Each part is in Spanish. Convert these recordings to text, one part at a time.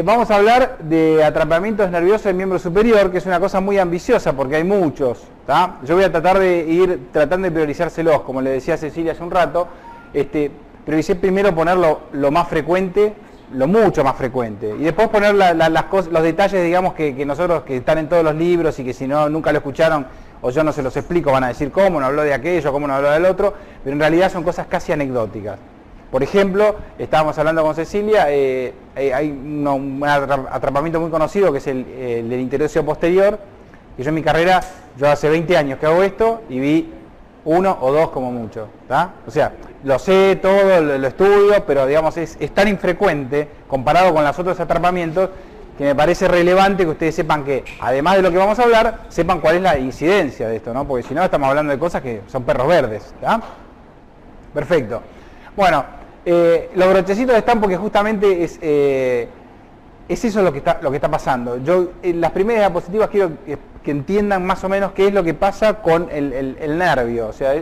Vamos a hablar de atrapamientos nerviosos del miembro superior, que es una cosa muy ambiciosa porque hay muchos. Yo voy a tratar de ir tratando de priorizárselos, como le decía Cecilia hace un rato. Prioricé primero poner lo más frecuente, lo mucho más frecuente, y después poner los detalles, digamos, que nosotros, que están en todos los libros y que si no nunca lo escucharon o yo no se los explico, van a decir cómo no habló de aquello, cómo no habló del otro, pero en realidad son cosas casi anecdóticas. Por ejemplo, estábamos hablando con Cecilia, hay un atrapamiento muy conocido que es el del interóseo posterior, que yo en mi carrera, yo hace 20 años que hago esto y vi uno o dos como mucho, ¿tá? O sea, lo sé todo, lo estudio, pero digamos es tan infrecuente comparado con los otros atrapamientos que me parece relevante que ustedes sepan que, además de lo que vamos a hablar, sepan cuál es la incidencia de esto, ¿no? Porque si no estamos hablando de cosas que son perros verdes, ¿tá? Perfecto. Bueno, los brochecitos están porque justamente es eso lo que está pasando. Yo en las primeras diapositivas quiero que entiendan más o menos qué es lo que pasa con el nervio. O sea,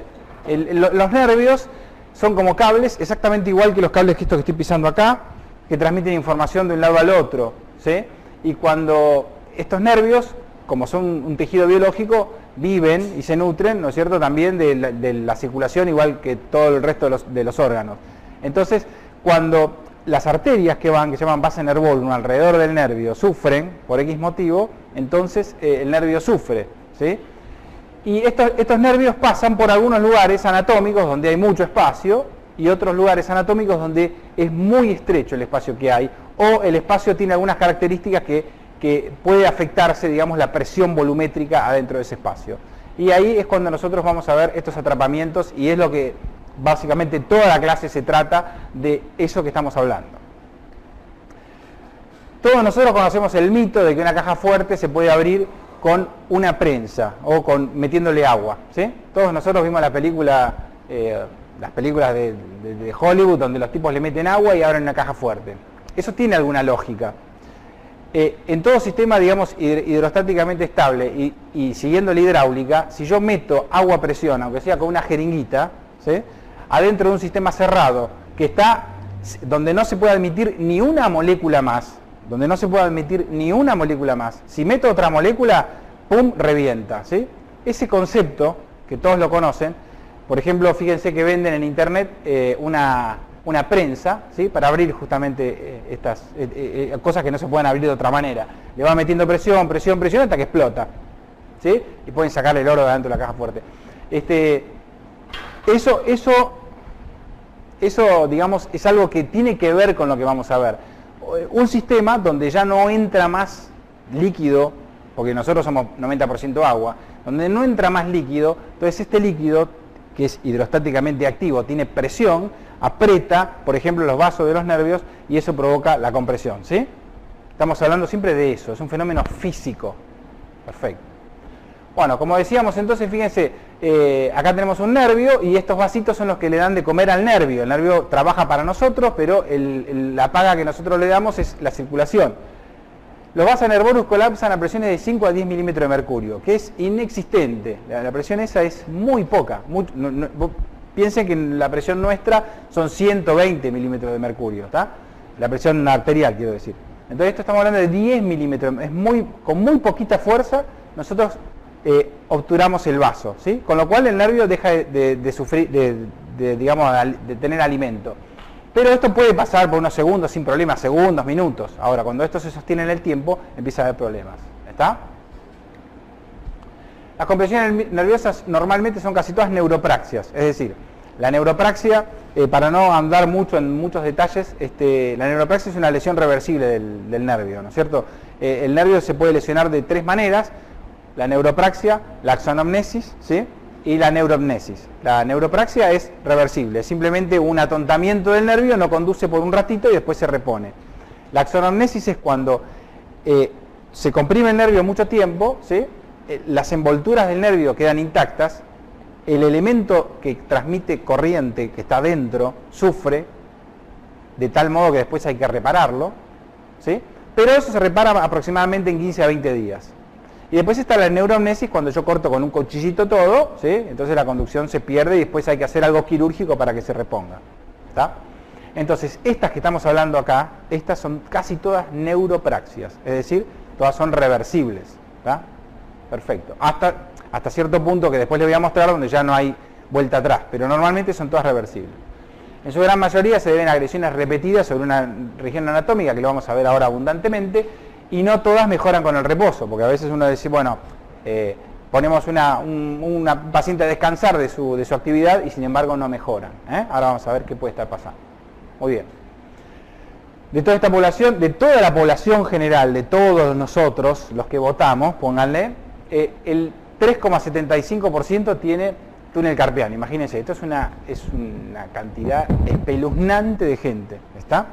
los nervios son como cables, exactamente igual que los cables que estoy pisando acá, que transmiten información de un lado al otro, ¿sí? Y cuando estos nervios, como son un tejido biológico, viven y se nutren, ¿no es cierto?, también de la circulación, igual que todo el resto de los órganos. Entonces, cuando las arterias que se llaman base nervorum alrededor del nervio, sufren por X motivo, entonces el nervio sufre, ¿sí? Y estos nervios pasan por algunos lugares anatómicos donde hay mucho espacio y otros lugares anatómicos donde es muy estrecho el espacio que hay, o el espacio tiene algunas características que puede afectarse, digamos, la presión volumétrica adentro de ese espacio. Y ahí es cuando nosotros vamos a ver estos atrapamientos y es lo que básicamente toda la clase se trata de eso que estamos hablando. Todos nosotros conocemos el mito de que una caja fuerte se puede abrir con una prensa o metiéndole agua, ¿sí? Todos nosotros vimos las películas de Hollywood donde los tipos le meten agua y abren una caja fuerte. Eso tiene alguna lógica. En todo sistema, digamos, hidrostáticamente estable y siguiendo la hidráulica, si yo meto agua a presión, aunque sea con una jeringuita, ¿sí?, adentro de un sistema cerrado que está donde no se puede admitir ni una molécula más, si meto otra molécula, ¡pum!, revienta, ¿sí? Ese concepto, que todos lo conocen, por ejemplo, fíjense que venden en internet una prensa, ¿sí?, para abrir justamente estas cosas que no se pueden abrir de otra manera. Le va metiendo presión hasta que explota, ¿sí? Y pueden sacarle el oro de adentro de la caja fuerte. Eso, digamos, es algo que tiene que ver con lo que vamos a ver. Un sistema donde ya no entra más líquido, porque nosotros somos 90% agua, donde no entra más líquido, entonces este líquido, que es hidrostáticamente activo, tiene presión, aprieta, por ejemplo, los vasos de los nervios y eso provoca la compresión, ¿sí? Estamos hablando siempre de eso, es un fenómeno físico. Perfecto. Bueno, como decíamos entonces, fíjense, acá tenemos un nervio y estos vasitos son los que le dan de comer al nervio. El nervio trabaja para nosotros, pero la paga que nosotros le damos es la circulación. Los vasos nervorum colapsan a presiones de 5 a 10 milímetros de mercurio, que es inexistente. La presión esa es muy poca. Piensen que la presión nuestra son 120 milímetros de mercurio, ¿está? La presión arterial, quiero decir. Entonces esto estamos hablando de 10 milímetros. Con muy poquita fuerza nosotros obturamos el vaso, ¿sí? Con lo cual el nervio deja de sufrir, digamos, de tener alimento. Pero esto puede pasar por unos segundos sin problemas, segundos, minutos. Ahora, cuando esto se sostiene en el tiempo, empieza a haber problemas. ¿Está? Las compresiones nerviosas normalmente son casi todas neuropraxias. Es decir, la neuropraxia, para no andar mucho en muchos detalles, la neuropraxia es una lesión reversible del nervio, ¿no es cierto? El nervio se puede lesionar de tres maneras: la neuropraxia, la axonamnesis, ¿sí?, y la neuroamnesis. La neuropraxia es reversible, es simplemente un atontamiento del nervio, no conduce por un ratito y después se repone. La axonamnesis es cuando se comprime el nervio mucho tiempo, ¿sí?, las envolturas del nervio quedan intactas, el elemento que transmite corriente que está dentro sufre, de tal modo que después hay que repararlo, ¿sí?, pero eso se repara aproximadamente en 15 a 20 días. Y después está la neuroamnesis, cuando yo corto con un cuchillito todo, ¿sí?, entonces la conducción se pierde y después hay que hacer algo quirúrgico para que se reponga. ¿Está? Entonces, estas que estamos hablando acá, estas son casi todas neuropraxias, es decir, todas son reversibles. ¿Tá? Perfecto. Hasta cierto punto que después les voy a mostrar donde ya no hay vuelta atrás, pero normalmente son todas reversibles. En su gran mayoría se deben a agresiones repetidas sobre una región anatómica, que lo vamos a ver ahora abundantemente, y no todas mejoran con el reposo, porque a veces uno dice, bueno, ponemos una paciente a descansar de su actividad y sin embargo no mejoran. Ahora vamos a ver qué puede estar pasando. Muy bien. De toda esta población, de toda la población general, de todos nosotros, los que votamos, pónganle, el 3,75% tiene túnel carpiano. Imagínense, esto es una cantidad espeluznante de gente. ¿Está?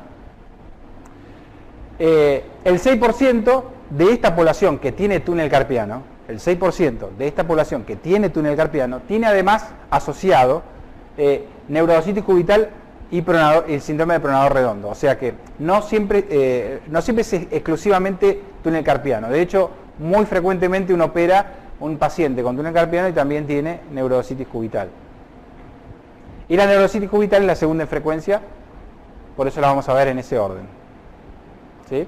El 6% de esta población que tiene túnel carpiano, el 6% de esta población que tiene túnel carpiano, tiene además asociado neurodositis cubital y el síndrome de pronador redondo. O sea que no siempre es exclusivamente túnel carpiano. De hecho, muy frecuentemente uno opera un paciente con túnel carpiano y también tiene neurodositis cubital. Y la neurodositis cubital es la segunda en frecuencia, por eso la vamos a ver en ese orden. ¿Sí?